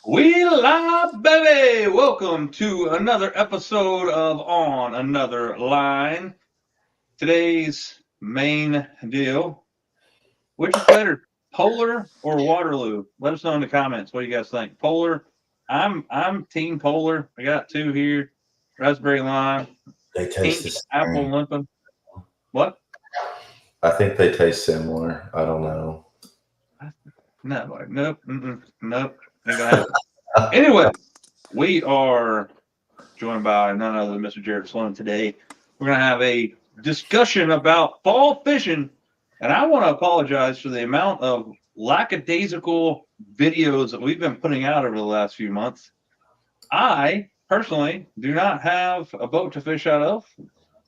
We live, baby! Welcome to another episode of On Another Line. Today's main deal: which is better, Polar or Waterloo? Let us know in the comments. What do you guys think? Polar. I'm Team Polar. I got two here: raspberry lime, They taste pink the apple same. limping. What? I think they taste similar. I don't know. No, nope, nope. Ain't gonna happen. Anyway, we are joined by none other than Mr. Jared Sloan today. We're going to have a discussion about fall fishing, and I want to apologize for the amount of lackadaisical videos that we've been putting out over the last few months. I personally do not have a boat to fish out of.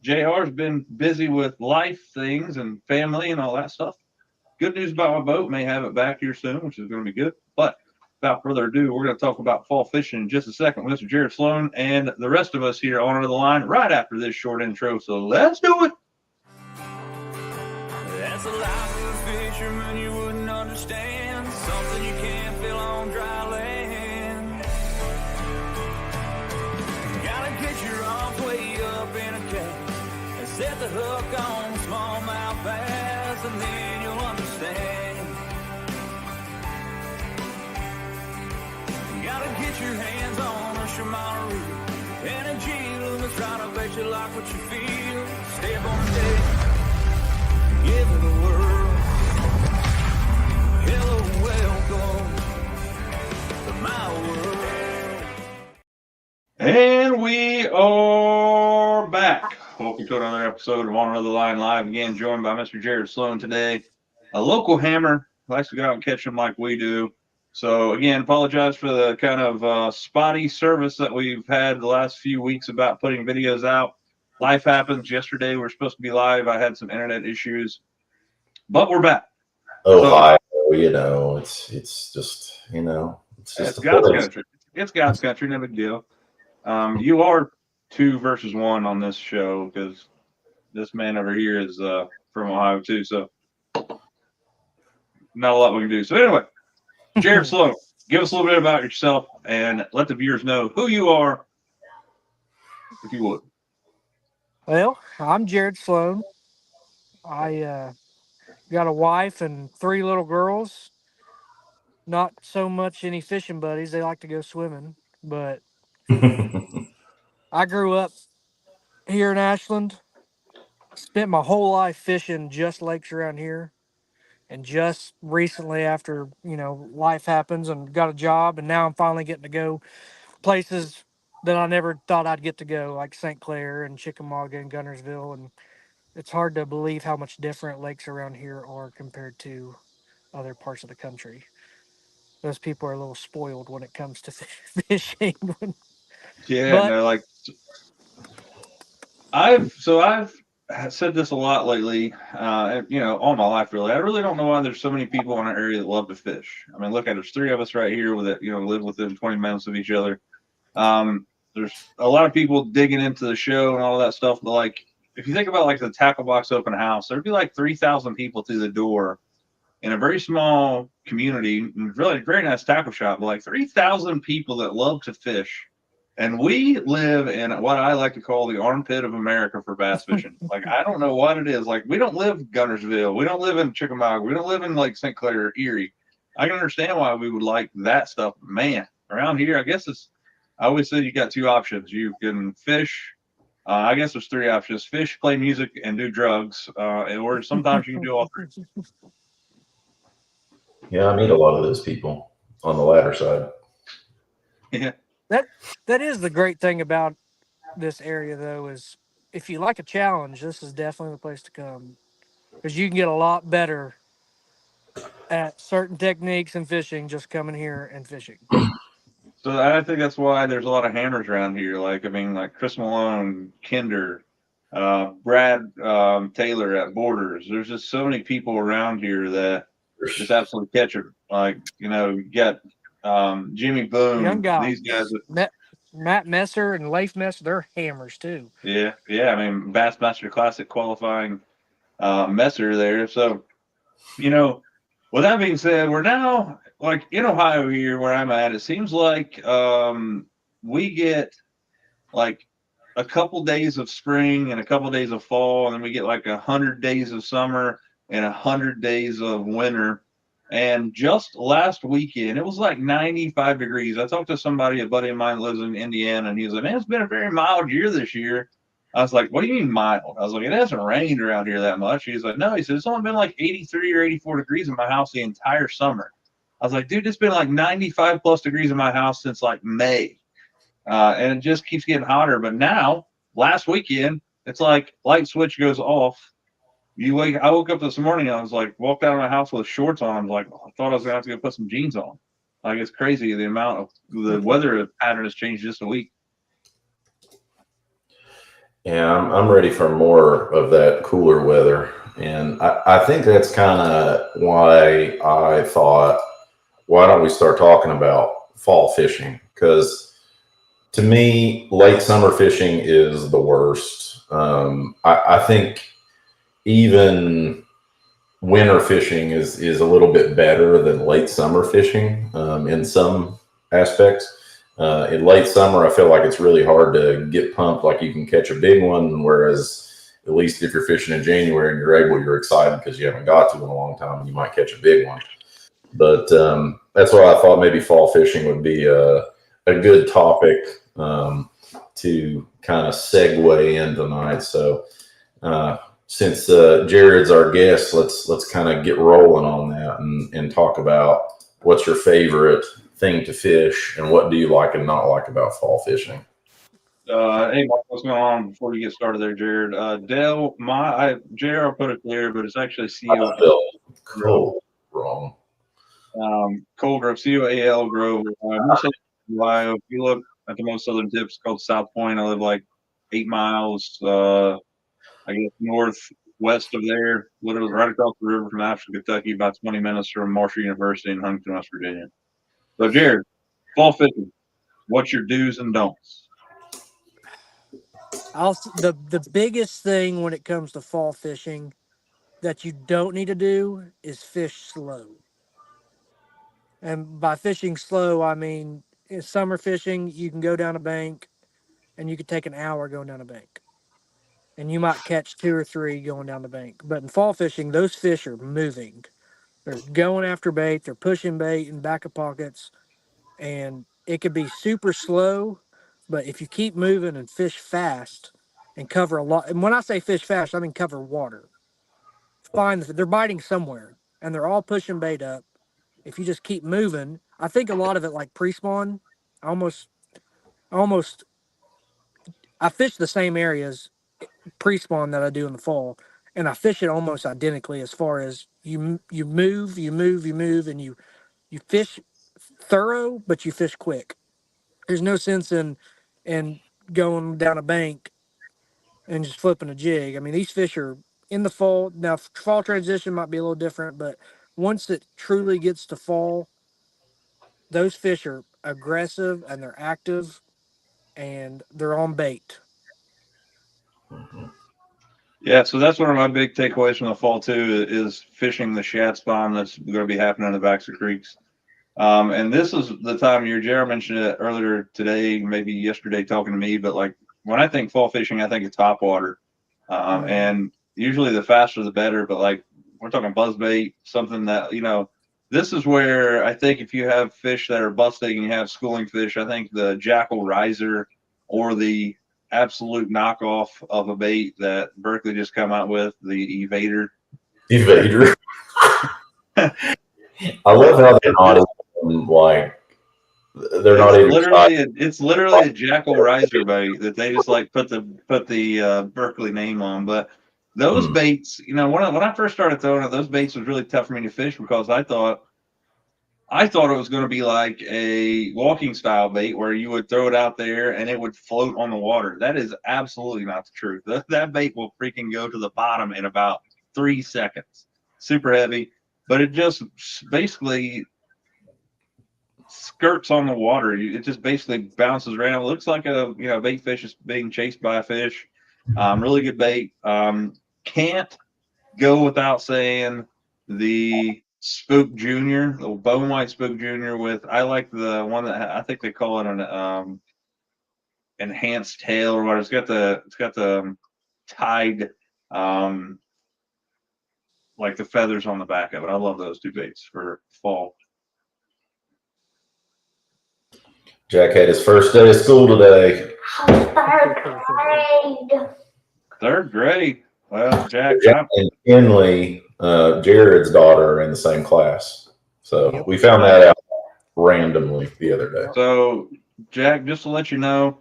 JR's been busy with life things and family and all that stuff. Good news about my boat, may have it back here soon, which is going to be good. But without further ado, we're going to talk about fall fishing in just a second with Mr. Jared Sloan and the rest of us here on the line right after this short intro. So let's do it. That's a life of a fisherman you wouldn't understand. Something you can't feel on dry land. Gotta get your arms way up in a cage and set the hook on smallmouth bass, and then you'll understand. Gotta get your hands on a Shimano reel and a G-Loom that's trying to bet you like what you feel. Step on the deck, give it the world. Hello, welcome to my world. And we are back. Welcome to another episode of On Another Line Live. Again, joined by Mr. Jared Sloan today, a local hammer who likes to go out and catch them like we do. So, again, apologize for the kind of spotty service that we've had the last few weeks about putting videos out. Life happens. Yesterday, we were supposed to be live. I had some internet issues, but we're back. Ohio, it's just it's just It's a God's place. country. It's God's country. No big deal. You are 2 versus 1 on this show because this man over here is from Ohio too. So not a lot we can do. So anyway, Jared Sloan, give us a little bit about yourself and let the viewers know who you are, if you would. Well, I'm Jared Sloan. I got a wife and 3 little girls. Not so much any fishing buddies. They like to go swimming. But I grew up here in Ashland. Spent my whole life fishing just lakes around here. And just recently, after, life happens and got a job, and now I'm finally getting to go places that I never thought I'd get to go, like St. Clair and Chickamauga and Gunnersville. And it's hard to believe how much different lakes around here are compared to other parts of the country. Those people are a little spoiled when it comes to fishing. Yeah, But no, like I've said this a lot lately, all my life really. I really don't know why there's so many people in our area that love to fish. I mean, look at there's 3 of us right here with it, live within 20 minutes of each other. There's a lot of people digging into the show and all that stuff, but like if you think about like the tackle box open house, there'd be like 3,000 people through the door in a very small community, really very nice tackle shop, but like 3,000 people that love to fish. And we live in what I like to call the armpit of America for bass fishing. Like, I don't know what it is. Like, we don't live Gunnersville. We don't live in Chickamauga. We don't live in like St. Clair or Erie. I can understand why we would like that stuff. Man, around here, I guess I always say you got 2 options. You can fish. I guess there's 3 options: fish, play music, and do drugs. Or sometimes you can do all 3. Yeah, I meet a lot of those people on the latter side. Yeah. that is the great thing about this area, though, is if you like a challenge, this is definitely the place to come because you can get a lot better at certain techniques and fishing just coming here and fishing. So I think that's why there's a lot of hammers around here. Like, I mean, like Chris Malone, Kinder, Brad Taylor at Borders. There's just so many people around here that just absolutely catch it. Like, you got Jimmy Young Boone, these guys. guys, Matt Messer and Leif Messer, they're hammers too. Yeah. I mean, Bassmaster Classic qualifying Messer there. So, with that being said, we're now like in Ohio here where I'm at, it seems like we get like a couple days of spring and a couple days of fall, and then we get like 100 days of summer and 100 days of winter. And just last weekend, it was like 95 degrees. I talked to somebody, a buddy of mine lives in Indiana, and he was like, "Man, it's been a very mild year this year." I was like, "What do you mean mild?" I was like, "It hasn't rained around here that much." He's like, "No," he said, "It's only been like 83 or 84 degrees in my house the entire summer." I was like, "Dude, it's been like 95 plus degrees in my house since like May." And it just keeps getting hotter. But now, last weekend, it's like light switch goes off. I woke up this morning. I was like, walked out of my house with shorts on. I was like, I thought I was gonna have to go put some jeans on. Like it's crazy the amount of the weather pattern has changed just a week. Yeah, I'm ready for more of that cooler weather. And I think that's kind of why I thought, why don't we start talking about fall fishing? Because to me, late summer fishing is the worst. I think even winter fishing is a little bit better than late summer fishing in some aspects. In late summer, I feel like it's really hard to get pumped like you can catch a big one, whereas at least if you're fishing in January and you're excited because you haven't got to in a long time and you might catch a big one. But that's why I thought maybe fall fishing would be a good topic to kind of segue in tonight. So since Jared's our guest, let's kind of get rolling on that and talk about what's your favorite thing to fish and what do you like and not like about fall fishing. Hey, Mark, what's going on before you get started there, Jared? Dale, Jared, I'll put it clear, but it's actually Cool. Wrong. Coal Grove, COAL Grove. Ohio. If you look at the most southern tip, it's called South Point. I live like 8 miles, I guess, northwest of there, literally right across the river from Asheville, Kentucky, about 20 minutes from Marshall University in Huntington, West Virginia. So, Jared, fall fishing, what's your do's and don'ts? The biggest thing when it comes to fall fishing that you don't need to do is fish slow. And by fishing slow, I mean in summer fishing, you can go down a bank and you could take an hour going down a bank. And you might catch two or three going down the bank. But in fall fishing, those fish are moving. They're going after bait, they're pushing bait in back of pockets, and it could be super slow. But if you keep moving and fish fast and cover a lot, and when I say fish fast, I mean cover water. They're biting somewhere and they're all pushing bait up. If you just keep moving, I think a lot of it like pre-spawn, almost, almost. I fish the same areas pre-spawn that I do in the fall, and I fish it almost identically as far as you move, and you fish thorough, but you fish quick. There's no sense in going down a bank and just flipping a jig. I mean, these fish are in the fall. Now, fall transition might be a little different, but once it truly gets to fall, those fish are aggressive and they're active and they're on bait. Yeah, so that's one of my big takeaways from the fall too is fishing the shad spawn that's going to be happening in the backs of creeks. And this is the time of year. Jared mentioned it earlier today, maybe yesterday, talking to me. But like when I think fall fishing, I think of top water, and usually the faster the better. But like we're talking buzz bait, something that this is where I think if you have fish that are busting and you have schooling fish, I think the jackal riser or the absolute knockoff of a bait that Berkeley just come out with, the evader. Evader. I love how they're not even like they're not even it's literally a jackal riser bait that they just like put the Berkeley name on. But those baits, when I first started throwing it, those baits was really tough for me to fish because I thought it was going to be like a walking style bait where you would throw it out there and it would float on the water. That is absolutely not the truth. That bait will freaking go to the bottom in about 3 seconds. Super heavy, but it just basically skirts on the water. It just basically bounces around. It looks like a bait fish is being chased by a fish. Really good bait. Can't go without saying the Spook Junior, the bone white Spook Junior. With I like the one that I think they call it an enhanced tail or what. It's got the tied like the feathers on the back of it. I love those two baits for fall. Jack had his first day of school today. Third grade. Well, Jack, Jack and Kinley, Jared's daughter, are in the same class. So we found that out randomly the other day. So, Jack, just to let you know,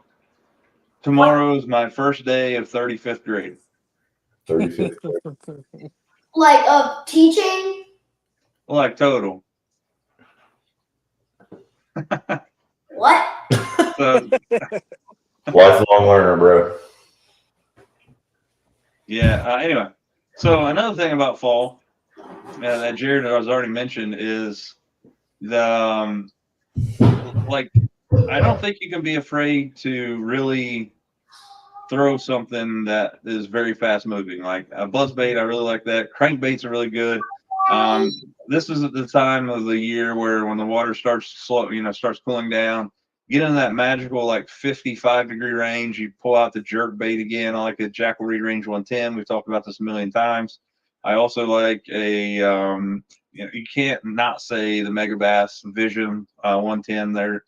tomorrow is my first day of 35th grade. 35th. Like of teaching? Like total. What? So, Lifelong learner, bro. yeah. Anyway, so another thing about fall that Jared has already mentioned is the like. I don't think you can be afraid to really throw something that is very fast moving, like a buzz bait. I really like that. Crankbaits are really good. This is at the time of the year where when the water starts starts cooling down, get in that magical like 55-degree range. You pull out the jerk bait again. I like a Jackal Reed Range 110. We've talked about this a million times. I also like a you can't not say the Mega Bass Vision 110.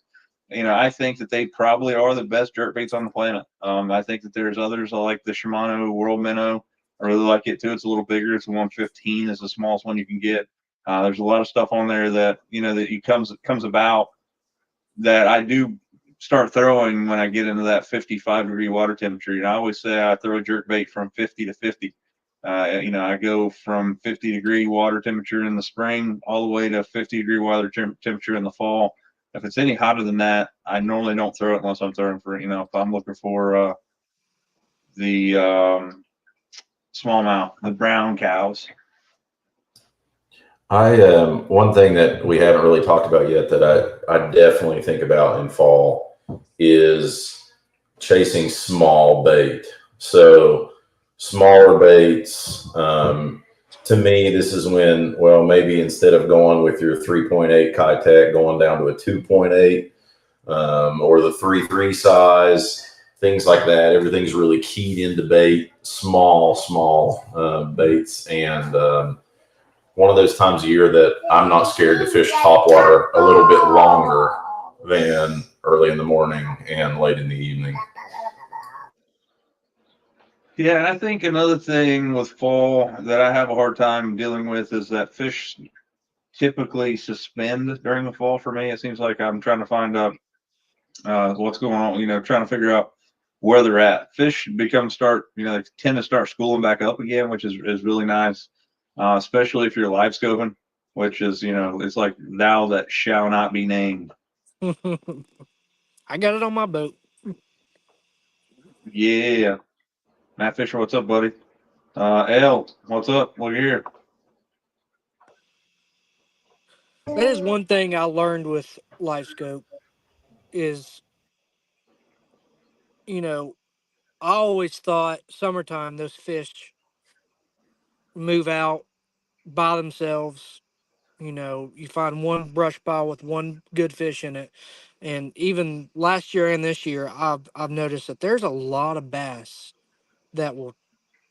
I think that they probably are the best jerk baits on the planet. I think that there's others. I like the Shimano World Minnow. I really like it too. It's a little bigger. It's a 115. It's the smallest one you can get. There's a lot of stuff on there that comes about that I do start throwing when I get into that 55-degree water temperature. I always say I throw a jerk bait from 50 to 50. I go from 50-degree water temperature in the spring all the way to 50-degree water temperature in the fall. If it's any hotter than that, I normally don't throw it unless I'm throwing for, if I'm looking for the smallmouth, the brown cows. One thing that we haven't really talked about yet that I definitely think about in fall is chasing small bait. So smaller baits, to me, this is when, well, maybe instead of going with your 3.8 Kitech, going down to a 2.8 or the 3.3 size, things like that. Everything's really keyed into bait, small baits. And one of those times a year that I'm not scared to fish topwater a little bit longer than early in the morning and late in the evening. Yeah, and I think another thing with fall that I have a hard time dealing with is that fish typically suspend during the fall for me. It seems like I'm trying to find out what's going on, trying to figure out where they're at. Fish they tend to start schooling back up again, which is really nice, especially if you're live scoping, which is, it's like thou that shall not be named. I got it on my boat. Yeah. Matt Fisher, what's up, buddy? L, what's up? We're here. That is one thing I learned with live scope is, I always thought summertime those fish move out by themselves. You find one brush pile with one good fish in it. And even last year and this year, I've noticed that there's a lot of bass that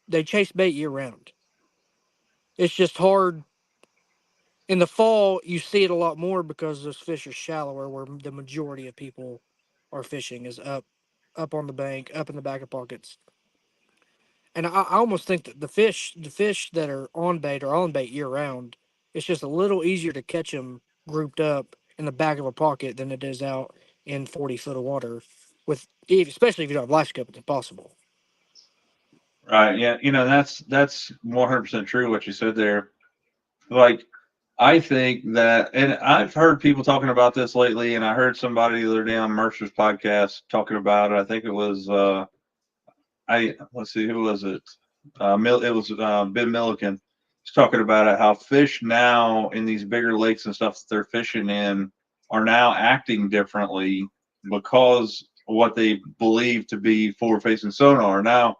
they chase bait year round. It's just hard. In the fall, you see it a lot more because those fish are shallower, where the majority of people are fishing is up on the bank, up in the back of pockets. And I almost think that the fish that are on bait year round. It's just a little easier to catch them grouped up in the back of a pocket than it is out in 40 foot of water. Especially if you don't have live scope, it's impossible. Right. Yeah. That's 100% true what you said there. Like, I think that, and I've heard people talking about this lately, and I heard somebody the other day on Mercer's podcast talking about it. I think it was, let's see, who was it? It was Ben Milliken. He's talking about it, how fish now in these bigger lakes and stuff that they're fishing in are now acting differently because what they believe to be forward-facing sonar. Now,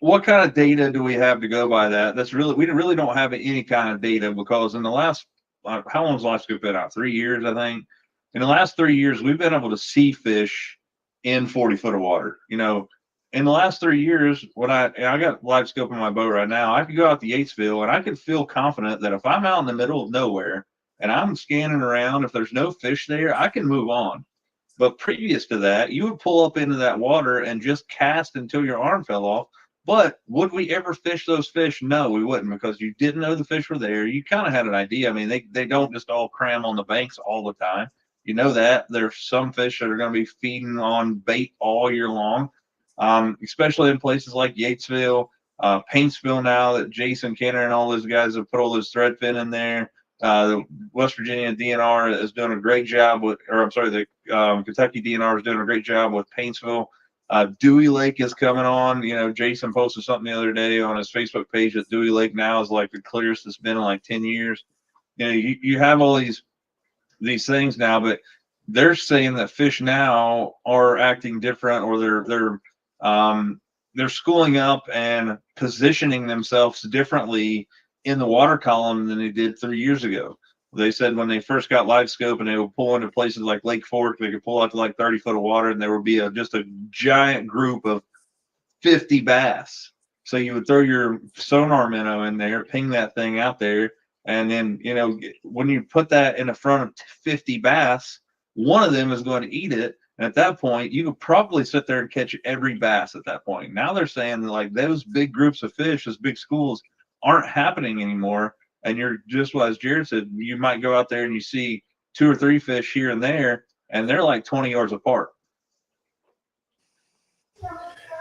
what kind of data do we have to go by that? We really don't have any kind of data, because in the last, how long's LifeScope been out? 3 years, I think. In the last 3 years, we've been able to see fish in 40 foot of water. You know, in the last 3 years, I got LifeScope in my boat right now, I could go out to Yatesville and I could feel confident that if I'm out in the middle of nowhere and I'm scanning around, if there's no fish there, I can move on. But previous to that, you would pull up into that water and just cast until your arm fell off. But would we ever fish those fish? No, we wouldn't, because you didn't know the fish were there. You kind of had an idea. I mean, they don't just all cram on the banks all the time. You know that there's some fish that are going to be feeding on bait all year long, especially in places like Yatesville, Paintsville. Now that Jason Kenner and all those guys have put all those thread fin in there, the West Virginia DNR is doing a great job with, or I'm sorry, the Kentucky DNR is doing a great job with Paintsville. Dewey Lake is coming on. You know, Jason posted something the other day on his Facebook page that Dewey Lake now is like the clearest it's been in like 10 years. You know, you have all these things now, but they're saying that fish now are acting different, or they're schooling up and positioning themselves differently in the water column than they did 3 years ago. They said when they first got LifeScope and they would pull into places like Lake Fork, they could pull out to like 30 foot of water and there would be just a giant group of 50 bass. So you would throw your sonar minnow in there, ping that thing out there, and then, you know, when you put that in the front of 50 bass, one of them is going to eat it. And at that point, you could probably sit there and catch every bass at that point. Now they're saying that like those big groups of fish, those big schools, aren't happening anymore. And you're just, well, as Jared said, you might go out there and you see 2 or 3 fish here and there, and they're like 20 yards apart.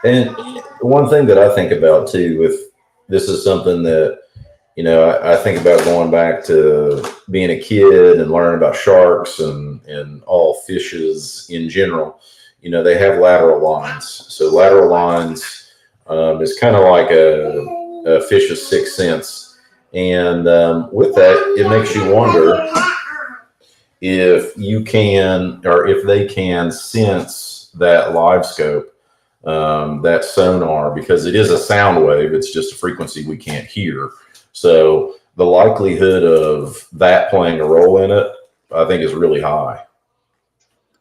And one thing that I think about too, with this is something that, you know, I think about going back to being a kid and learning about sharks and all fishes in general. You know, they have lateral lines. So lateral lines is kind of like a fish's sixth sense. And with that, it makes you wonder if you can, or if they can sense that LiveScope, that sonar, because it is a sound wave. It's just a frequency we can't hear. So the likelihood of that playing a role in it, I think, is really high.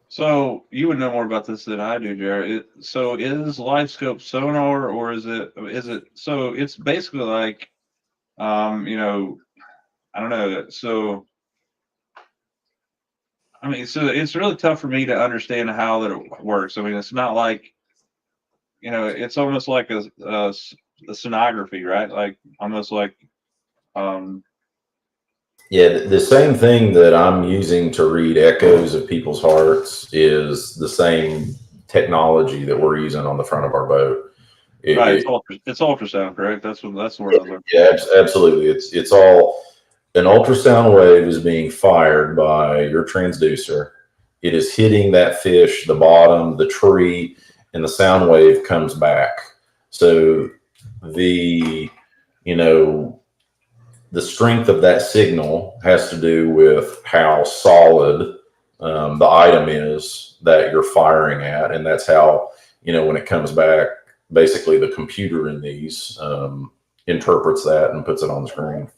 So you would know more about this than I do, Jared. So is LiveScope sonar, or is it? So it's basically like, you know, I don't know. So I mean, so it's really tough for me to understand how that it works. I mean, it's not like, you know, it's almost like a sonography, right? Like almost like, yeah, the same thing that I'm using to read echoes of people's hearts is the same technology that we're using on the front of our boat. Right, it's ultrasound, correct? That's the word I learned. Yeah, absolutely. It's all an ultrasound wave is being fired by your transducer. It is hitting that fish, the bottom, the tree, and the sound wave comes back. So the, you know, the strength of that signal has to do with how solid the item is that you're firing at. And that's how, you know, when it comes back, basically the computer in these interprets that and puts it on the screen.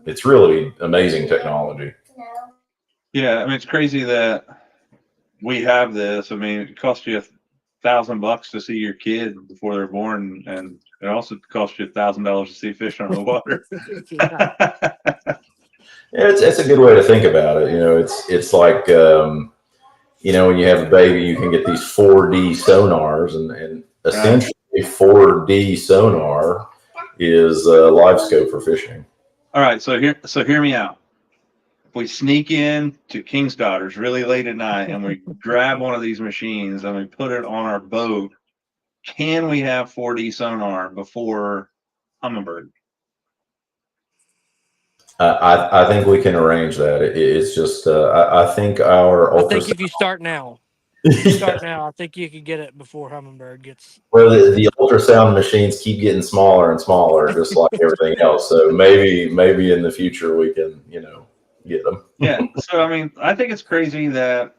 It's really amazing technology. Yeah, I mean, it's crazy that we have this. I mean, it costs you $1,000 to see your kid before they're born, and it also costs you $1,000 to see fish on the water. It's a good way to think about it. You know, it's like, you know, when you have a baby, you can get these 4D sonars, and essentially 4D sonar is LiveScope for fishing. All right, so hear me out. If we sneak in to King's Daughters really late at night and we grab one of these machines and we put it on our boat, can we have 4D sonar before Humminbird? I think we can arrange that. It's just I think our I think if you start now, I think you could get it before Humminbird gets. Well, the ultrasound machines keep getting smaller and smaller, just like everything else. So maybe in the future we can, you know, get them. Yeah. So I mean, I think it's crazy that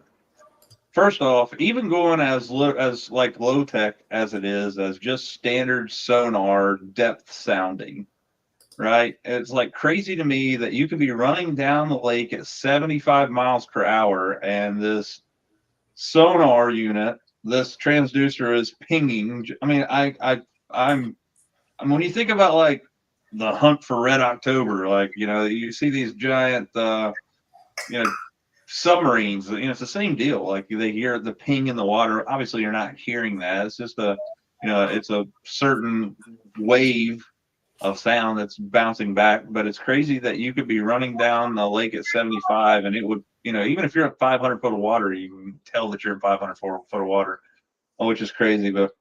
first off, even going as like low tech as it is, as just standard sonar depth sounding, right? It's like crazy to me that you could be running down the lake at 75 miles per hour and this sonar unit, this transducer is pinging. I mean, when you think about like the hunt for Red October, like, you see these giant, you know, submarines, it's the same deal. Like they hear the ping in the water. Obviously, you're not hearing that. It's just it's a certain wave of sound that's bouncing back. But it's crazy that you could be running down the lake at 75 and it would, even if you're at 500 foot of water, you can tell that you're in 500 foot of water, which is crazy. But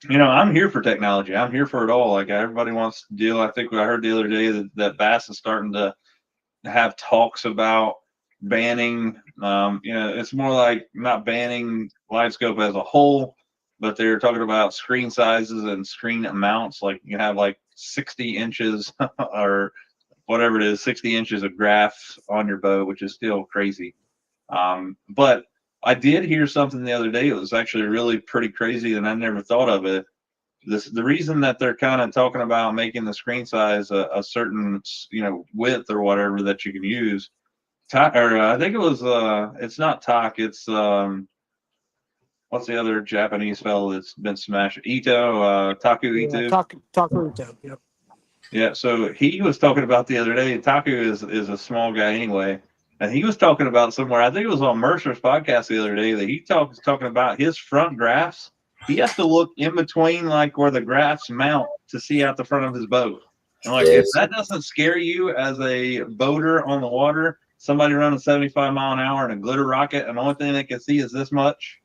I'm here for technology. I'm here for it all. Like everybody wants to deal. I think I heard the other day that Bass is starting to have talks about banning. It's more like not banning LiveScope as a whole, but they're talking about screen sizes and screen amounts. Like you have like 60 inches or whatever it is, 60 inches of graphs on your boat, which is still crazy. But I did hear something the other day. It was actually really pretty crazy, and I never thought of it. The reason that they're kind of talking about making the screen size a certain width or whatever that you can use. I think it was it's not Tak, it's what's the other Japanese fellow that's been smashed? Taku Yeah, Ito. Takuruto. Yep. Yeah, so he was talking about the other day. Taku is a small guy anyway, and he was talking about somewhere. I think it was on Mercer's podcast the other day that he was talking about his front graphs. He has to look in between like where the graphs mount to see out the front of his boat. And like if that doesn't scare you as a boater on the water, somebody running 75 mile an hour in a glitter rocket, and the only thing they can see is this much.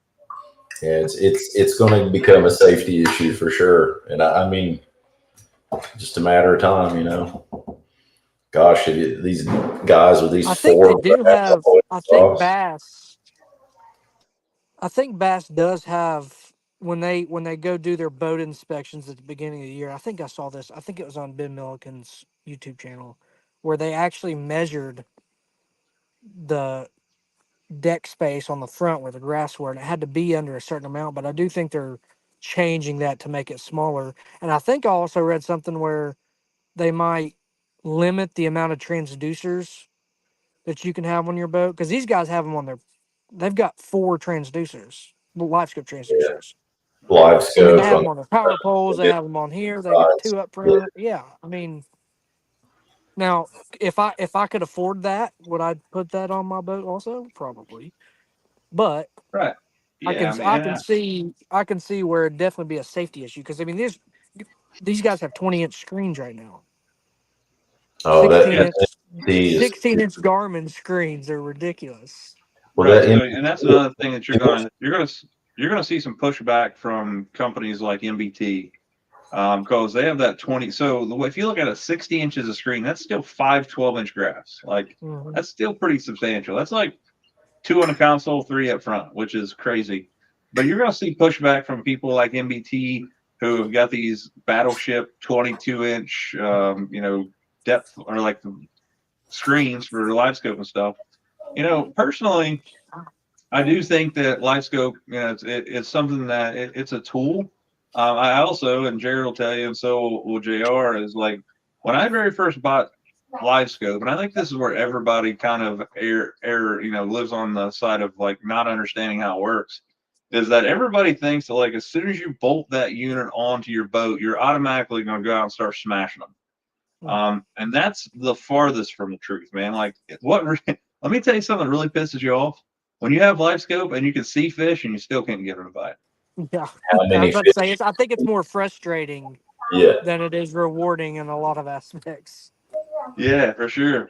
Yeah, it's going to become a safety issue for sure, and I mean, just a matter of time, Gosh, these guys with these I think they do have. I think Bass does have when they go do their boat inspections at the beginning of the year. I think I saw this. I think it was on Ben Milliken's YouTube channel, where they actually measured the deck space on the front where the grass were, and it had to be under a certain amount. But I do think they're changing that to make it smaller. And I think I also read something where they might limit the amount of transducers that you can have on your boat, because these guys have them on their. They've got 4 transducers, LiveScope transducers. live I mean, they scope have on them on their power poles. They have them on here. They got 2 up front. Yeah, I mean, now if I could afford that, would I put that on my boat also? Probably, but Right. Yeah, I can see where it'd definitely be a safety issue, because I mean these guys have 20-inch screens right now. Oh, 16-inch Garmin screens are ridiculous. Right. So, and that's another thing that you're gonna see some pushback from companies like MBT, because they have that 20. So if you look at a 60 inches of screen, that's still 5 12-inch graphs. Like that's still pretty substantial. That's like 2 on the console, 3 up front, which is crazy. But you're gonna see pushback from people like MBT who have got these battleship 22-inch, depth or like screens for LiveScope and stuff. Personally, I do think that LiveScope, it's something that it's a tool. I also, and Jared will tell you, and so will JR, is like when I very first bought LiveScope, and I think this is where everybody kind of lives on the side of like not understanding how it works, is that everybody thinks that like as soon as you bolt that unit onto your boat, you're automatically going to go out and start smashing them. And that's the farthest from the truth, man. Like let me tell you something that really pisses you off. When you have LiveScope and you can see fish and you still can't get them to bite. Yeah, I was about to say, I think it's more frustrating than it is rewarding in a lot of aspects. Yeah, for sure.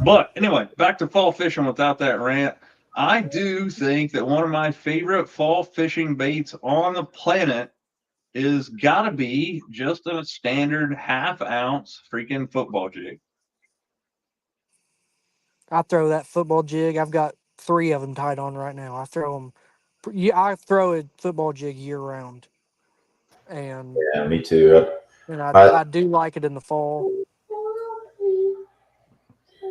But anyway, back to fall fishing without that rant. I do think that one of my favorite fall fishing baits on the planet is gotta be just a standard 1/2 ounce freaking football jig. I throw that football jig. I've got 3 of them tied on right now. I throw them. I throw a football jig year round, and yeah, me too. And I do like it in the fall.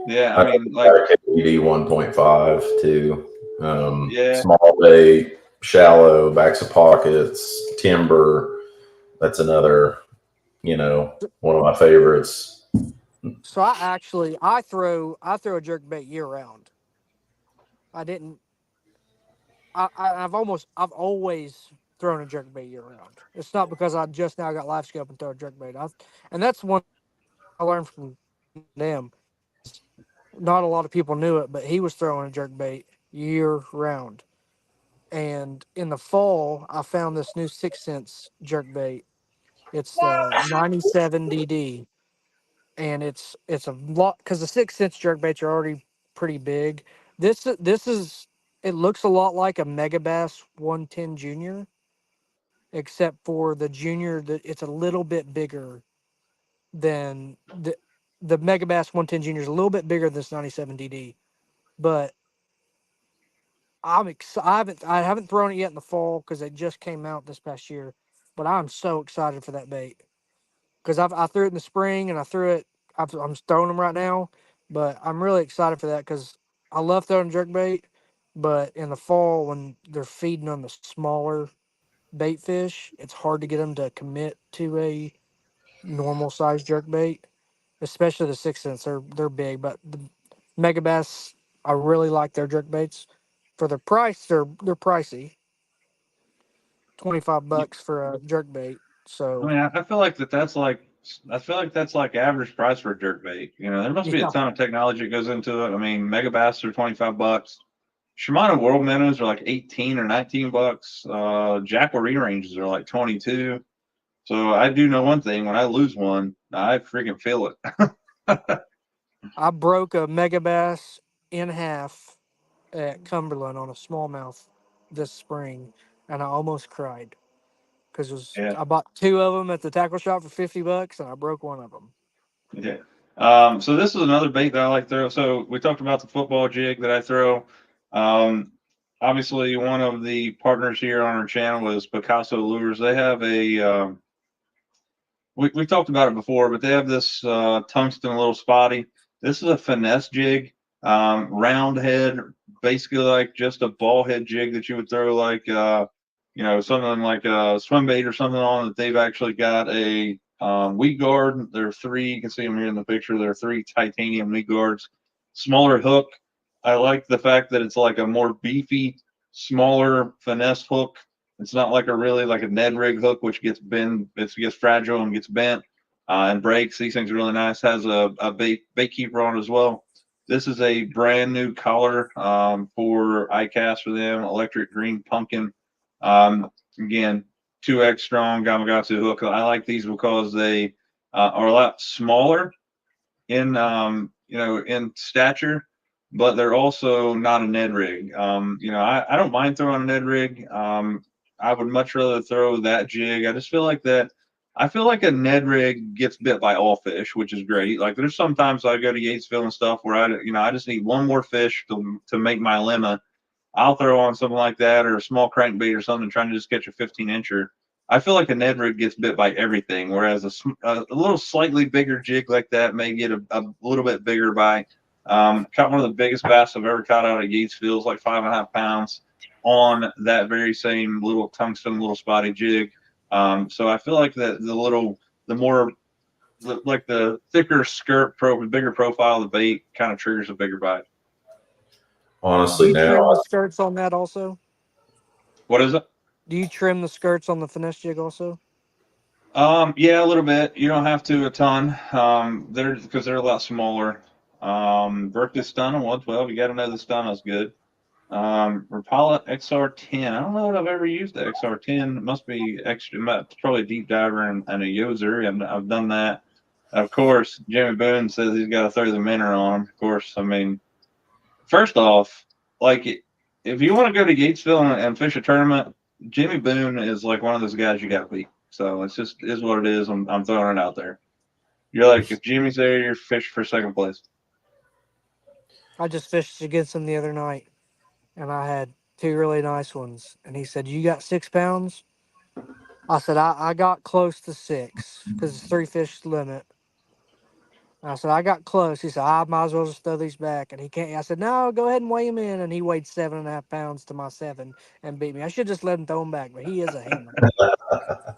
Yeah, I mean, like KD 1.5 too. Yeah. Small bait, shallow, backs of pockets, timber. That's another, one of my favorites. So I throw a jerk bait year round. I didn't. I've always thrown a jerk bait year round. It's not because I just now got live scope and throw a jerk bait. And that's one I learned from them. Not a lot of people knew it, but he was throwing a jerk bait year round. And in the fall, I found this new 6 cents jerk bait. It's the 97 DD, and it's a lot because the 6 cents jerk baits are already pretty big. This is it looks a lot like a Megabass 110 Junior, except for the Junior that it's a little bit bigger than the Megabass 110 Junior is a little bit bigger than this 97 DD, but I haven't thrown it yet in the fall because it just came out this past year, but I'm so excited for that bait because I threw it in the spring and I threw it. I'm throwing them right now, but I'm really excited for that because I love throwing jerk bait, but in the fall when they're feeding on the smaller bait fish, it's hard to get them to commit to a normal size jerk bait, especially the 6 cents. They're big, but the megabass I really like their jerk baits. For their price, they're pricey. $25 for a jerk bait. I So mean, I feel like I feel like that's like average price for a jerk bait. There must be a yeah, ton of technology that goes into it. I mean, mega bass are $25. Shimano World Minnows are like 18 or $19. Jackal ranges are like 22. So I do know one thing: when I lose one, I freaking feel it. I broke a megabass in half at Cumberland on a smallmouth this spring, and I almost cried because Yeah. I bought two of them at the tackle shop for $50, and I broke one of them. Yeah. So this is another bait that I like to throw. So we talked about the football jig that I throw. Um, Obviously, one of the partners here on our channel is Picasso Lures. They have we talked about it before, but they have this tungsten little spotty. This is a finesse jig, round head, basically like just a ball head jig that you would throw like something like a swim bait or something on. That they've actually got a weed guard. There are three. You can see them here in the picture. There are three titanium weed guards. Smaller hook. I like the fact that it's like a more beefy, smaller finesse hook. It's not like a Ned rig hook, which gets bent, it gets fragile and gets bent and breaks. These things are really nice. Has a bait keeper on it as well. This is a brand new color for iCast for them, electric green pumpkin. Again, 2X strong Gamakatsu hook. I like these because they are a lot smaller in stature, but they're also not a Ned rig. I don't mind throwing a Ned rig. I would much rather throw that jig. I just feel like that. I feel like a Ned rig gets bit by all fish, which is great. Like there's sometimes I go to Yatesville and stuff where I just need one more fish to make my limit. I'll throw on something like that or a small crankbait or something, trying to just catch a 15-incher. I feel like a Ned rig gets bit by everything, whereas a little slightly bigger jig like that may get a little bit bigger bite. Caught one of the biggest bass I've ever caught out of Yatesville, like 5.5 pounds, on that very same little tungsten, little spotty jig. So I feel like that like the thicker skirt, bigger profile of the bait kind of triggers a bigger bite. Do Honestly, you trim now the skirts on that also? What is it? Do you trim the skirts on the finesse jig also? Yeah, a little bit. You don't have to a ton. They're because they're a lot smaller. Berkeley Stunner 112. You got to know the Stunner is good. Rapala XR10. I don't know that I've ever used the XR10. It must be extra. It's probably a deep diver and a Yoser. I've done that. Of course, Jimmy Boone says he's got to throw the minnow on him. Of course, I mean, first off, like if you want to go to Gatesville and fish a tournament, Jimmy Boone is like one of those guys you got to beat. So it's just is what it is. I'm throwing it out there. You're like if Jimmy's there, you're fishing for second place. I just fished against him the other night, and I had two really nice ones. And he said, "You got 6 pounds?" I said, I got close to six because it's three fish limit. I said, I got close. He said, I might as well just throw these back. And he can't. I said, no, go ahead and weigh him in. And he weighed 7.5 pounds to my 7 and beat me. I should just let him throw him back, but he is a hammer. I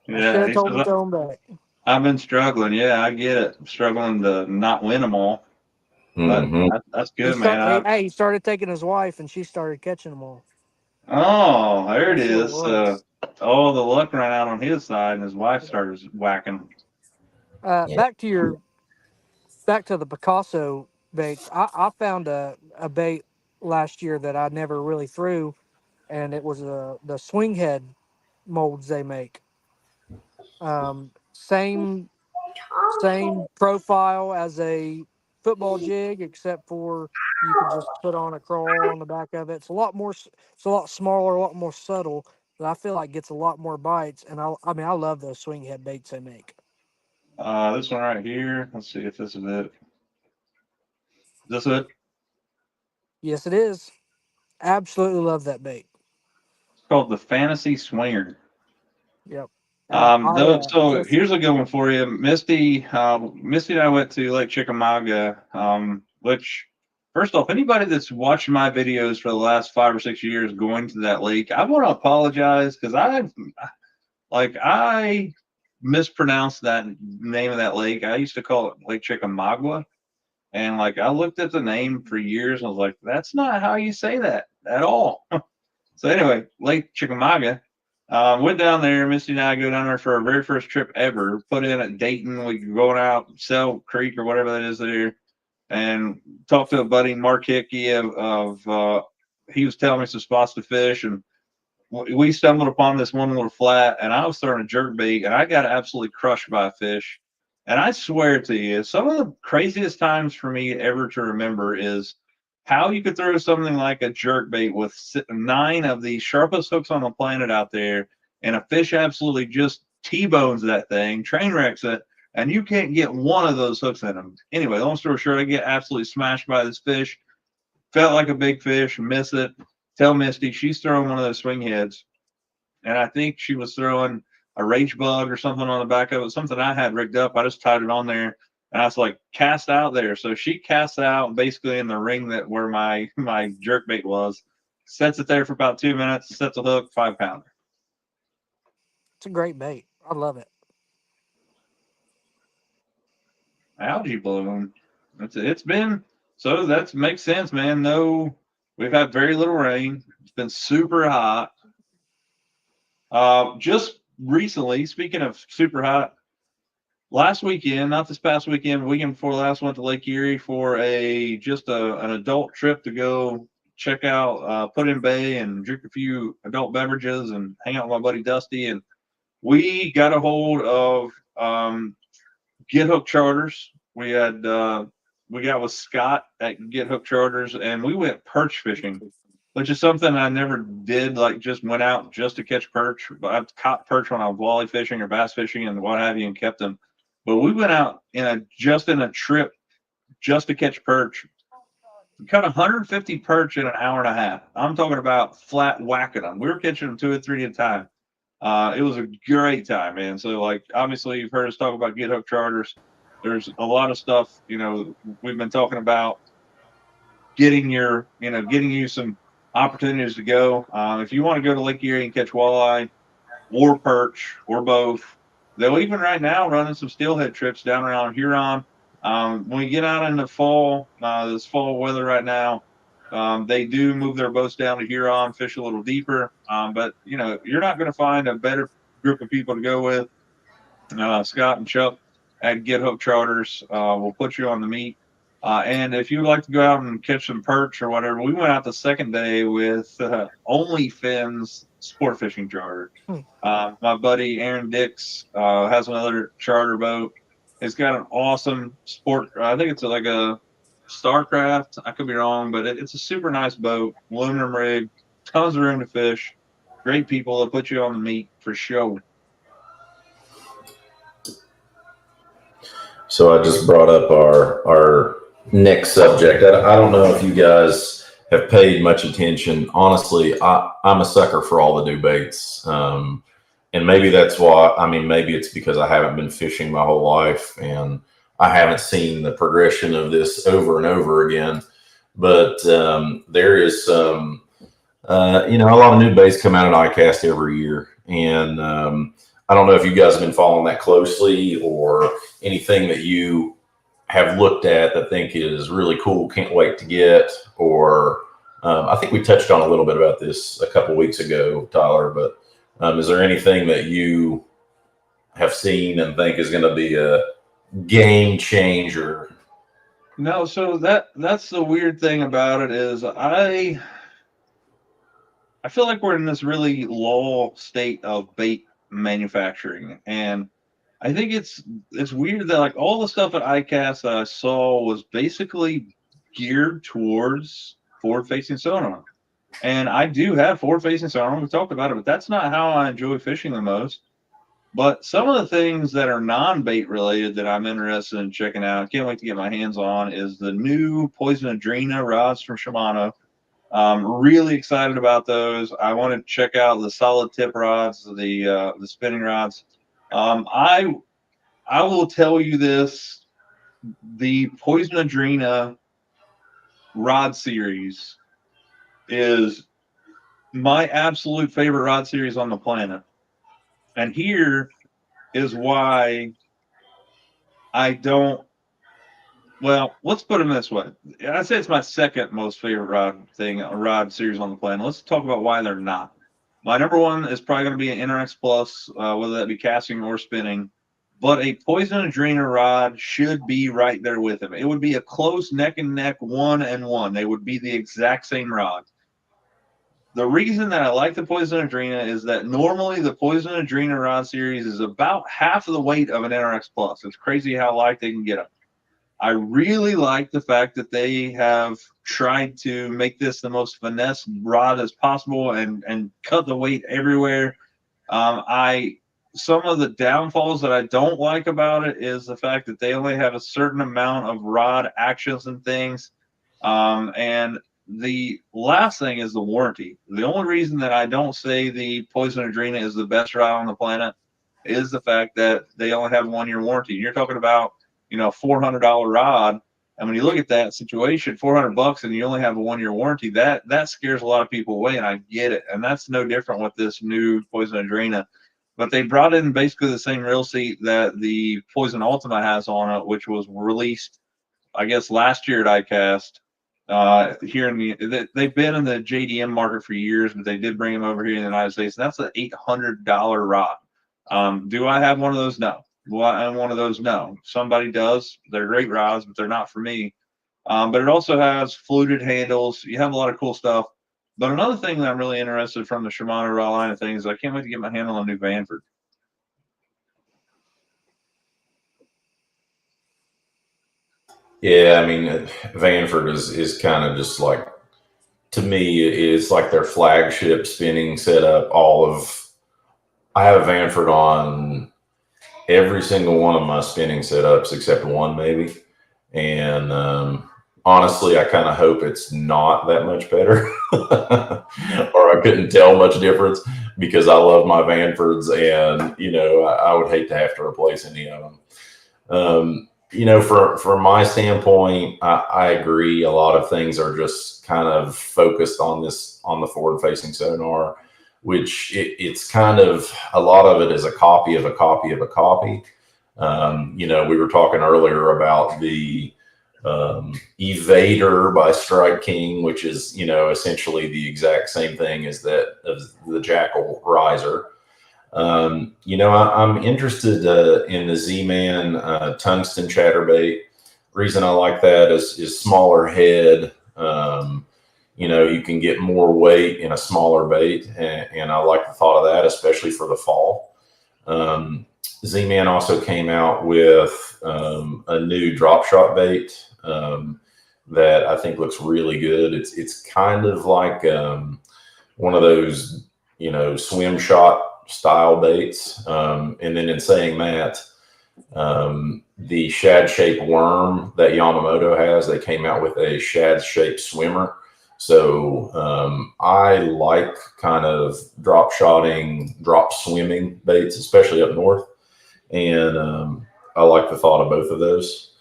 should Yeah, have he told says him to throw him back. I've been struggling. Yeah, I get it. Struggling to not win them all, but Hmm. that's good, man. He started taking his wife, and she started catching them all. Oh, there it That's what it is. was. All the luck ran out on his side, and his wife started whacking. Yeah. Back to the Picasso baits. I found a bait last year that I never really threw, and it was the swing head molds they make. Same profile as a football jig, except for you can just put on a crawl on the back of it. It's a lot more. It's a lot smaller, a lot more subtle. But I feel like gets a lot more bites. And I mean, I love those swing head baits they make. This one right here. Let's see if this is it. Is this it? Yes, it is. Absolutely love that bait. It's called the Fantasy Swinger. Yep. I So just here's a good one for you, Misty. Misty and I went to Lake Chickamauga, which, first off, anybody that's watched my videos for the last 5 or 6 years going to that lake, I want to apologize because I mispronounced that name of that lake. I used to call it Lake Chickamauga, and like I looked at the name for years and I was like, that's not how you say that at all. So anyway, Lake Chickamauga. Went down there. Misty and I go down there for our very first trip ever. Put in at Dayton. We were going out Sell Creek or whatever that is there, and talked to a buddy Mark Hickey he was telling me some spots to fish, and we stumbled upon this one little flat, and I was throwing a jerk bait, and I got absolutely crushed by a fish. And I swear to you, some of the craziest times for me ever to remember is how you could throw something like a jerk bait with 9 of the sharpest hooks on the planet out there, and a fish absolutely just T-bones that thing, train wrecks it, and you can't get one of those hooks in them. Anyway, long story short, I get absolutely smashed by this fish. Felt like a big fish, miss it. Tell Misty she's throwing one of those swing heads, and I think she was throwing a rage bug or something on the back of it, something I had rigged up. I just tied it on there, and I was like, cast out there. So she casts out basically in the ring that where my jerk bait was, sets it there for about 2 minutes, sets a hook, 5 pounder. it's a great bait. I love it. Algae bloom. It's been so that makes sense, man. No, we've had very little rain. It's been super hot. Just recently, speaking of super hot, last weekend, not this past weekend, weekend before last, went to Lake Erie for an adult trip to go check out Put in Bay and drink a few adult beverages and hang out with my buddy Dusty. And we got a hold of Get Hook Charters. We got with Scott at Get Hook Charters, and we went perch fishing, which is something I never did. Like just went out just to catch perch. But I've caught perch when I was walleye fishing or bass fishing and what have you, and kept them. But we went out in a trip just to catch perch. We caught 150 perch in an hour and a half. I'm talking about flat whacking them. We were catching them 2 or 3 at a time. It was a great time, man. So, like, obviously, you've heard us talk about Get Hook Charters. There's a lot of stuff, we've been talking about getting you some opportunities to go. If you want to go to Lake Erie and catch walleye or perch or both, they'll even right now running some steelhead trips down around Huron. When we get out in the fall, this fall weather right now, they do move their boats down to Huron, fish a little deeper. But you're not going to find a better group of people to go with. Scott and Chuck at Get Hook Charters will put you on the meat. And if you'd like to go out and catch some perch or whatever, we went out the second day with Only Fins Sport Fishing Charter. My buddy Aaron Dix has another charter boat. It's got an awesome sport. I think it's like a Starcraft. I could be wrong, but it's a super nice boat, aluminum rig, tons of room to fish. Great people that put you on the meat for sure. So I just brought up our next subject. I don't know if you guys have paid much attention. Honestly, I'm a sucker for all the new baits. And maybe that's why, maybe it's because I haven't been fishing my whole life and I haven't seen the progression of this over and over again, but there is some, you know, a lot of new baits come out at ICAST every year. And I don't know if you guys have been following that closely or anything that you have looked at that think is really cool, can't wait to get, or I think we touched on a little bit about this a couple weeks ago, Tyler, but is there anything that you have seen and think is going to be a game changer? No, so that's the weird thing about it is I feel like we're in this really lull state of bait manufacturing, and I think it's weird that like all the stuff at ICAST that I saw was basically geared towards forward-facing sonar. And I do have forward-facing sonar. We talked about it, but that's not how I enjoy fishing the most. But some of the things that are non-bait related that I'm interested in checking out, can't wait to get my hands on, is the new Poison Adrena rods from Shimano. Really excited about those. I want to check out the solid tip rods, the spinning rods. I will tell you this: the Poison Adrena rod series is my absolute favorite rod series on the planet, and here is why I don't. Well, let's put them this way. I'd say it's my second most favorite rod series on the planet. Let's talk about why they're not. My number one is probably going to be an NRX Plus, whether that be casting or spinning. But a Poison Adrena rod should be right there with them. It would be a close neck and neck 1-1. They would be the exact same rod. The reason that I like the Poison Adrena is that normally the Poison Adrena rod series is about half of the weight of an NRX Plus. It's crazy how light they can get them. I really like the fact that they have tried to make this the most finesse rod as possible and cut the weight everywhere. Some of the downfalls that I don't like about it is the fact that they only have a certain amount of rod actions and things. And the last thing is the warranty. The only reason that I don't say the Poison Adrena is the best rod on the planet is the fact that they only have a 1-year warranty. You're talking about, you know, $400 rod. And when you look at that situation, $400 and you only have a 1-year warranty, that scares a lot of people away, and I get it. And that's no different with this new Poison Adrena. But they brought in basically the same reel seat that the Poison Ultima has on it, which was released, I guess, last year at ICAST. Here in they've been in the JDM market for years, but they did bring them over here in the United States. And that's an $800 rod. Do I have one of those? No. Well, I'm one of those. No. Somebody does. They're great rods, but they're not for me. But it also has fluted handles. You have a lot of cool stuff. But another thing that I'm really interested from the Shimano rod line of things, I can't wait to get my hand on a new Vanford. Yeah, I mean, Vanford is kind of just like, to me, it's like their flagship spinning setup. I have a Vanford on every single one of my spinning setups except one, maybe. And honestly, I kind of hope it's not that much better, or I couldn't tell much difference, because I love my Vanfords, and you know, I would hate to have to replace any of them. You know, from my standpoint, I agree. A lot of things are just kind of focused on the forward-facing sonar, which it's kind of, a lot of it is a copy of a copy of a copy. You know, we were talking earlier about the Evader by Strike King, which is, you know, essentially the exact same thing as the Jackal riser. You know, I'm interested in the Z-Man tungsten chatterbait. Reason I like that is smaller head. You know, you can get more weight in a smaller bait, and I like the thought of that, especially for the fall. Z-Man also came out with a new drop shot bait that I think looks really good. It's kind of like one of those, you know, swim shot style baits. And then in saying that, the shad shaped worm that Yamamoto has, they came out with a shad shaped swimmer. So I like kind of drop swimming baits, especially up north. And I like the thought of both of those.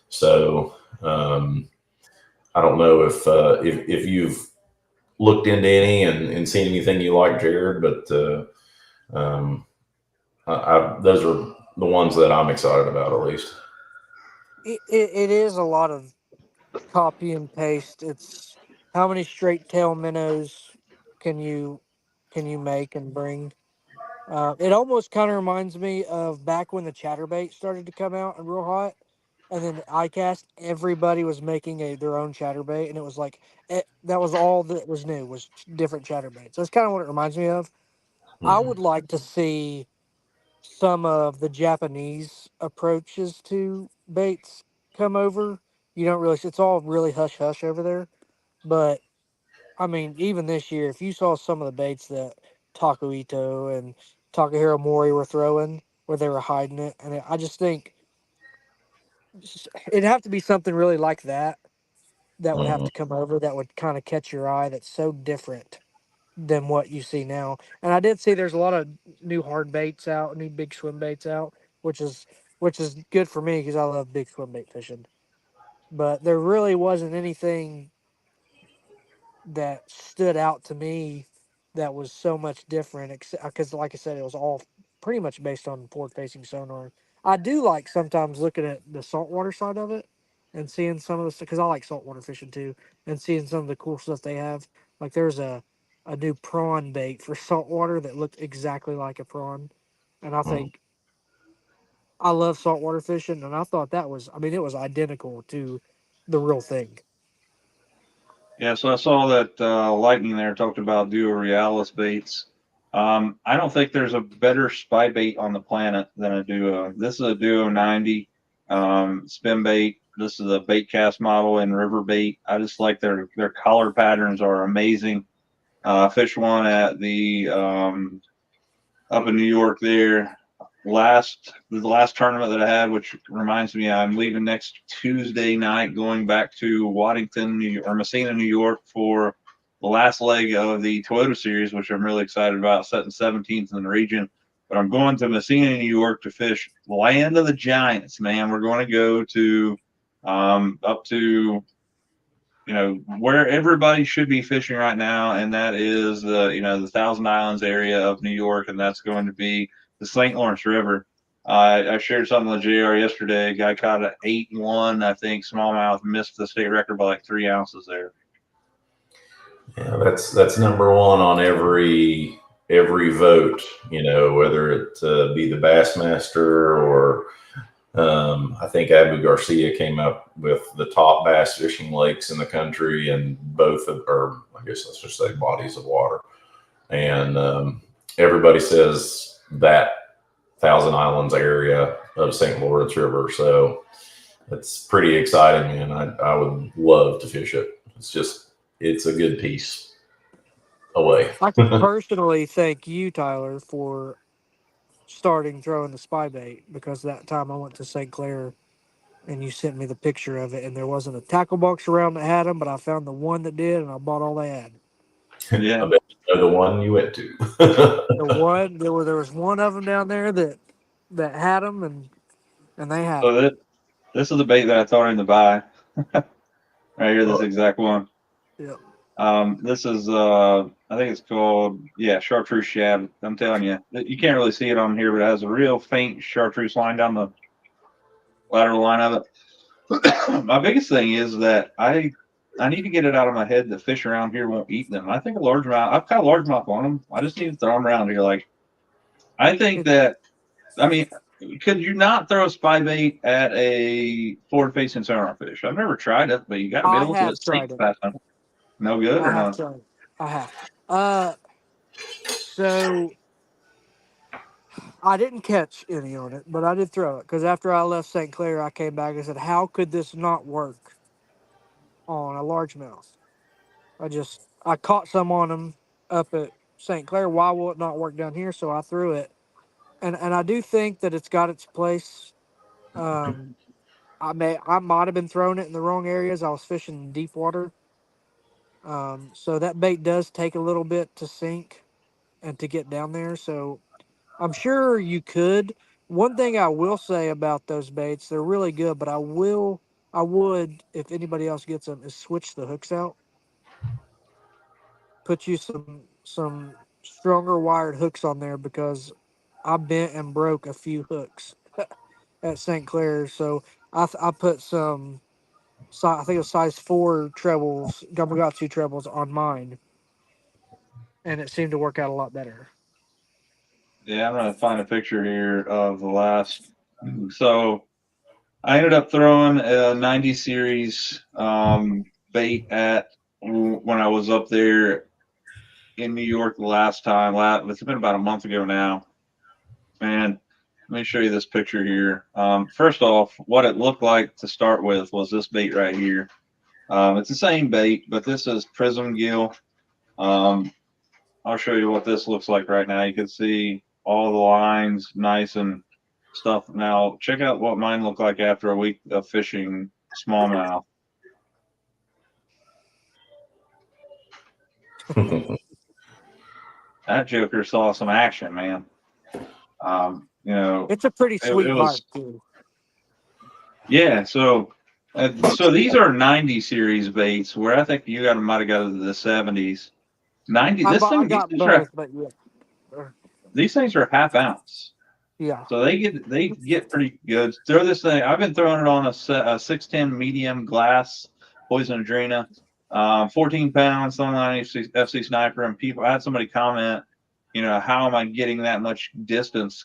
So I don't know if you've looked into any and seen anything you like, Jared, but those are the ones that I'm excited about, at least. It is a lot of copy and paste. It's how many straight tail minnows can you make and bring. It almost kind of reminds me of back when the chatterbait started to come out and real hot, and then ICAST, everybody was making their own chatterbait, and it was like that was all that was new was different chatterbaits. That's kind of what it reminds me of. I Mhm. would like to see some of the Japanese approaches to baits come over. You don't really, it's all really hush hush over there. But I mean, even this year, if you saw some of the baits that Taco Ito and Takahiro Mori were throwing, where they were hiding it, and I just think it'd have to be something really like that that would have Mhm. to come over that would kind of catch your eye. That's so different than what you see now. And I did see there's a lot of new hard baits out, new big swim baits out, which is good for me because I love big swim bait fishing. But there really wasn't anything that stood out to me that was so much different because like I said, it was all pretty much based on forward facing sonar. I do like sometimes looking at the saltwater side of it and seeing some of the stuff because I like saltwater fishing too, and seeing some of the cool stuff they have. Like there's a new prawn bait for saltwater that looked exactly like a prawn, and I Mhm. think I love saltwater fishing, and I thought that was, I mean, it was identical to the real thing. Yeah, so I saw that Lightning there talked about Duo Realis baits. I don't think there's a better spy bait on the planet than a Duo. This is a Duo 90 spin bait. This is a bait cast model in river bait. I just like their color patterns are amazing. Fished one at the up in New York there the last tournament that I had, which reminds me I'm leaving next Tuesday night, going back to Waddington, or Messina, New York for the last leg of the Toyota Series, which I'm really excited about, setting 17th in the region. But I'm going to Messina, New York to fish Land of the Giants, man. We're going to go to up to where everybody should be fishing right now, and that is the Thousand Islands area of New York, and that's going to be the St. Lawrence River. I shared something with JR yesterday. A guy caught an 8-1, I think, smallmouth, missed the state record by like 3 ounces there. Yeah, that's number one on every vote. Whether it be the Bassmaster or I think Abu Garcia came up with the top bass fishing lakes in the country, and or I guess let's just say bodies of water. And everybody says that Thousand Islands area of St. Lawrence River. So it's pretty exciting, and I would love to fish it. It's a good piece away. I personally thank you, Tyler, for starting throwing the spy bait because that time I went to St. Clair and you sent me the picture of it, and there wasn't a tackle box around that had them, but I found the one that did, and I bought all they had. I Yeah. bet you know the one you went to. The one there was one of them down there that had them, and they had So them. this is the bait that I taught him to buy right here. This Oh, exact one. Yep. This is I think it's called chartreuse shad. I'm telling you, you can't really see it on here, but it has a real faint chartreuse line down the lateral line of it. My biggest thing is that I need to get it out of my head that fish around here won't eat them. I think a largemouth. I've caught a largemouth on them. I just need to throw them around here. Like I think It, that. I mean, could you not throw a spy bait at a forward-facing sonar fish? I've never tried it, but you got to be I able to. have It sinks tried it. fast enough. No good I or have not? tried it. I have. So I didn't catch any on it, but I did throw it because after I left St. Clair, I came back and said, "How could this not work on a largemouth?" I caught some on them up at St. Clair. Why will it not work down here? So I threw it, and I do think that it's got its place. Um, I might have been throwing it in the wrong areas. I was fishing in deep water, so that bait does take a little bit to sink and to get down there. So I'm sure you could, One thing I will say about those baits, they're really good, but I would, if anybody else gets them, is switch the hooks out. Put you some stronger wired hooks on there because I bent and broke a few hooks at St. Clair. So I put some, I think it was size 4 trebles, Gamakatsu trebles on mine, and it seemed to work out a lot better. Yeah, I'm gonna find a picture here of the last. So I ended up throwing a 90 series bait at when I was up there in New York the last time. It's been about a month ago now. And let me show you this picture here. First off, what it looked like to start with was this bait right here. It's the same bait, but this is Prism Gill. Um, I'll show you what this looks like right now. You can see all the lines nice and stuff. Now, check out what mine looked like after a week of fishing smallmouth. That joker saw some action, man. You know, It's a pretty sweet it bite was, too. yeah. So these are 90 series baits, where I think you might have got into the 70s. 90. I got both, but yeah. These things are half ounce. Yeah. So they get pretty good. Throw this thing. I've been throwing it on a 610 medium glass poison adrena, 14 pounds, online FC sniper. And people, I had somebody comment, how am I getting that much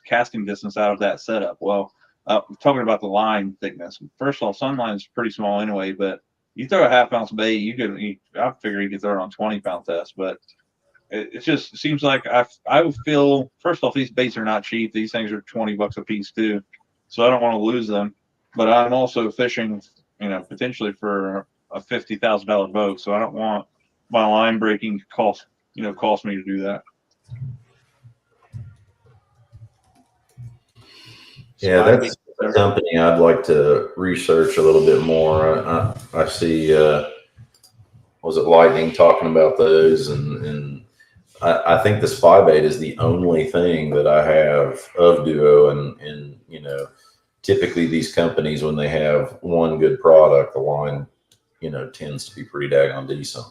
casting distance out of that setup? Well, talking about the line thickness. First of all, Sunline is pretty small anyway, but you throw a half ounce bait, I figure you could throw it on 20-pound test, but it just seems like I would feel, first off, these baits are not cheap. These things are $20 a piece too, so I don't want to lose them. But I'm also fishing, potentially for a $50,000 boat, so I don't want my line breaking to cost me to do that. Yeah, that's a company I'd like to research a little bit more. I see, was it Lightning talking about those, and I think the spy bait is the only thing that I have of Duo, and typically these companies, when they have one good product, the line tends to be pretty daggone decent.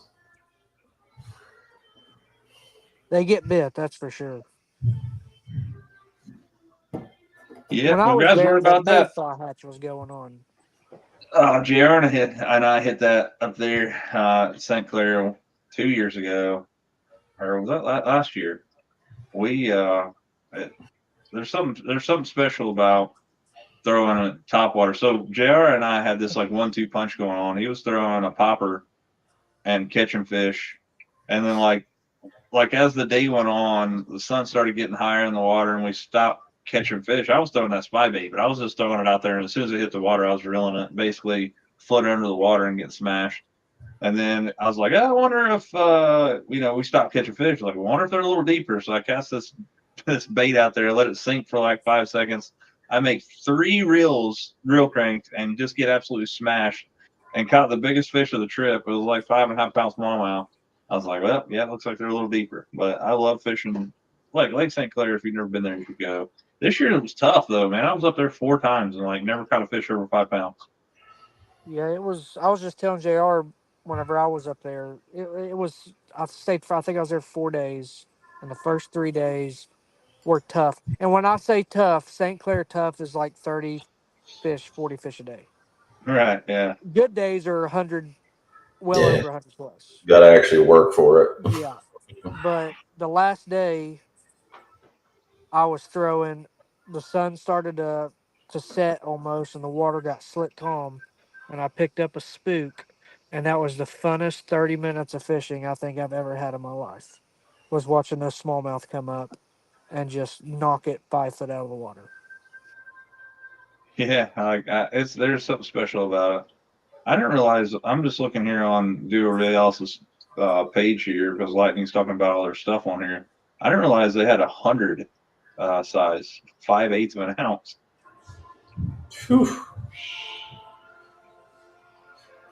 They get bit, that's for sure. Yeah, When I well, was guys, there, what the about that? mayfly hatch was going on. JR and I hit that up there at St. Clair 2 years ago, or was that last year? There's something special about throwing a top water. So JR and I had this like 1-2 punch going on. He was throwing a popper and catching fish, and then like as the day went on, the sun started getting higher in the water, and we stopped catching fish. I was throwing that spy bait, but I was just throwing it out there, and as soon as it hit the water, I was reeling it, basically floating under the water and getting smashed. And then I was like, I wonder if we stopped catching fish. Like, I wonder if they're a little deeper. So I cast this bait out there, let it sink for like 5 seconds. I make 3 reels, reel cranked, and just get absolutely smashed. And caught the biggest fish of the trip. It was like 5.5 pound smallmouth. I was like, well, yeah, it looks like they're a little deeper. But I love fishing like Lake St. Clair. If you've never been there, you should go. This year it was tough though, man. I was up there 4 times and like never caught a fish over 5 pounds. Yeah, it was. I was just telling JR whenever I was up there, it was. I stayed for. I think I was there 4 days, and the first 3 days were tough. And when I say tough, St. Clair tough is like 30 fish, 40 fish a day. Right, yeah. Good days are 100, well Yeah, over 100 plus. got to actually work for it. Yeah, but the last day I was throwing, the sun started to set almost, and the water got slick calm, and I picked up a spook, and that was the funnest 30 minutes of fishing I think I've ever had in my life. Was watching those smallmouth come up and just knock it 5 foot out of the water. Yeah, there's something special about it. I didn't realize. I'm just looking here on Do Everybody Else's page here because Lightning's talking about all their stuff on here. I didn't realize they had 100 size, 5/8 of an ounce. Whew.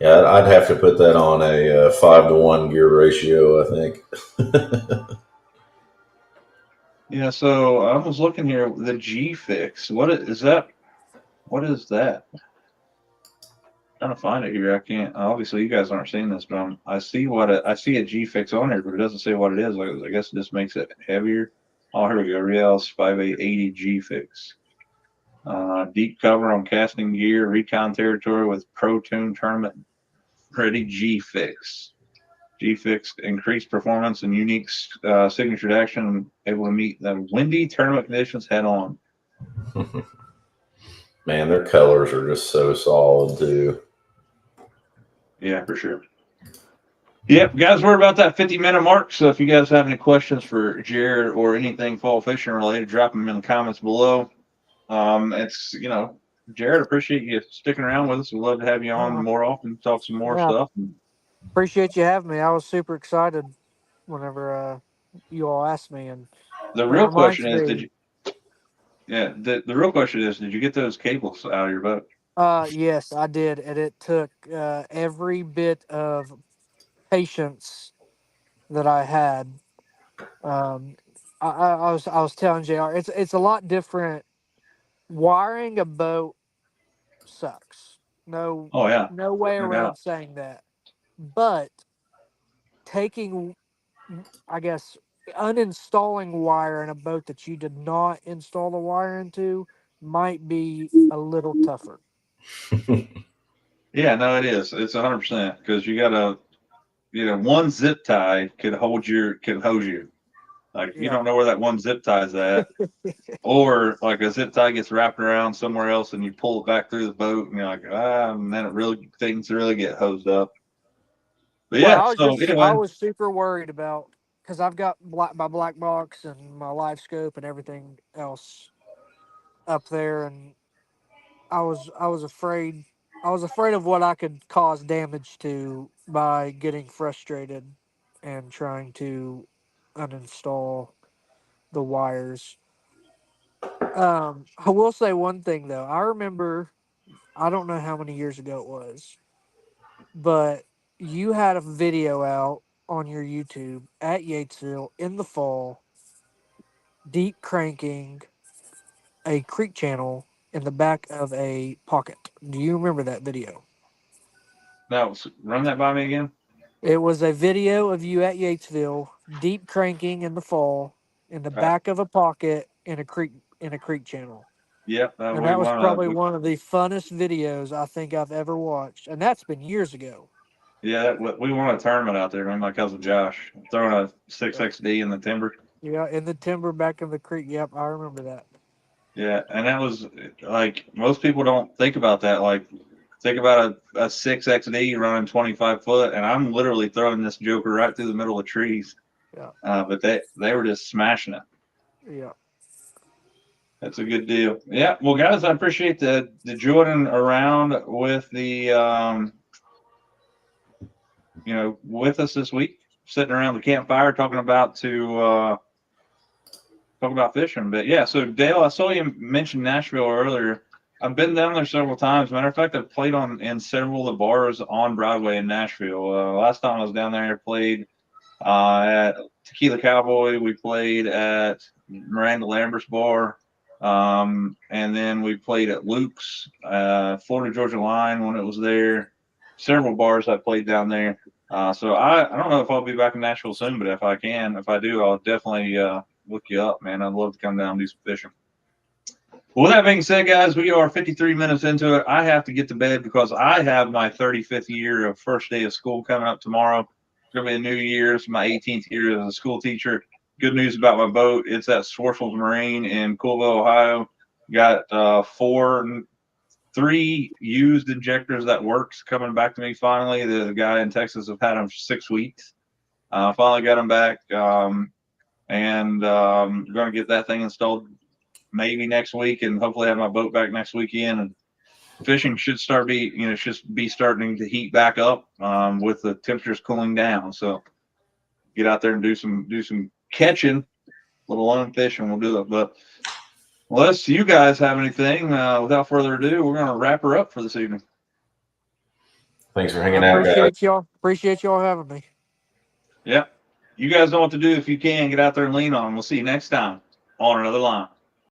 Yeah, I'd have to put that on a 5-to-1 gear ratio, I think. Yeah, so I was looking here, the G fix. Is that? What is that? Trying to find it here. I can't. Obviously, you guys aren't seeing this, but I see I see a G fix on here, but it doesn't say what it is. I guess it just makes it heavier. Oh, here we go. Riel's 5880 G fix. Deep cover on casting gear, recon territory with Pro Tune tournament ready G fix. G fix increased performance and unique signature action, able to meet the windy tournament conditions head on. Man, their colors are just so solid too. Yeah, for sure. Yep, guys, we're about that 50-minute mark. So if you guys have any questions for Jared or anything fall fishing related, drop them in the comments below. It's Jared, appreciate you sticking around with us. We'd love to have you on more often, talk some more Yeah, stuff. appreciate you having me. I was super excited whenever you all asked me, and The it real reminds question is, me. the real question is, did you get those cables out of your boat? Yes, I did, and it took every bit of patience that I had. Um, I was telling Jr. It's a lot different. Wiring a boat sucks. No, Oh yeah, no way no around doubt. saying that. But taking, I guess, uninstalling wire in a boat that you did not install the wire into might be a little tougher. Yeah, no, it is. It's 100% because you got to, one zip tie could hose you. Like if you Yeah. don't know where that one zip tie is at, or like a zip tie gets wrapped around somewhere else and you pull it back through the boat and you're like, and then things really get hosed up. But Well, yeah, so I anyway, was super worried about because I've got my black box and my live scope and everything else up there, and I was afraid. I was afraid of what I could cause damage to by getting frustrated and trying to uninstall the wires. I will say one thing though. I remember, I don't know how many years ago it was, but you had a video out on your YouTube at Yatesville in the fall, deep cranking a creek channel in the back of a pocket. Do you remember that video? now run that by me again. It was a video of you at Yatesville deep cranking in the fall in the Okay. back of a pocket in a creek channel. Yep, And we that was want probably to. one of the funnest videos I think I've ever watched. And that's been years ago. Yeah, we want a tournament out there. Me and my cousin Josh throwing a Yeah. 6XD in the timber. Yeah, in the timber back of the creek. Yep, I remember that. Yeah, and that was like most people don't think about that. Like, think about a 6XD running 25 foot, and I'm literally throwing this joker right through the middle of trees. Yeah. But they were just smashing it. Yeah. That's a good deal. Yeah. Well, guys, I appreciate the joining around with with us this week, sitting around the campfire talking about fishing. But yeah, so Dale, I saw you mention Nashville earlier. I've been down there several times. Matter of fact, I've played in several of the bars on Broadway in Nashville. Last time I was down there, I played at Tequila Cowboy. We played at Miranda Lambert's bar. And then we played at Luke's, Florida Georgia Line when it was there. Several bars I played down there. So I don't know if I'll be back in Nashville soon, but if I do, I'll definitely look you up, man. I'd love to come down and do some fishing. Well, with that being said, guys, we are 53 minutes into it. I have to get to bed because I have my 35th year of first day of school coming up tomorrow. It's going to be a new year. It's my 18th year as a school teacher. Good news about my boat. It's at Swartzel's Marine in Coolville, Ohio. Got three used injectors that works coming back to me finally. The guy in Texas have had them for 6 weeks. Finally got them back. And going to get that thing installed maybe next week, and hopefully have my boat back next weekend. And fishing should be starting to heat back up with the temperatures cooling down. So get out there and do some catching, let alone fishing. We'll do it. But unless you guys have anything, without further ado, we're going to wrap her up for this evening. Thanks for I hanging out, guys. appreciate y'all having me. Yeah. You guys know what to do if you can. Get out there and lean on them. We'll see you next time. on another line.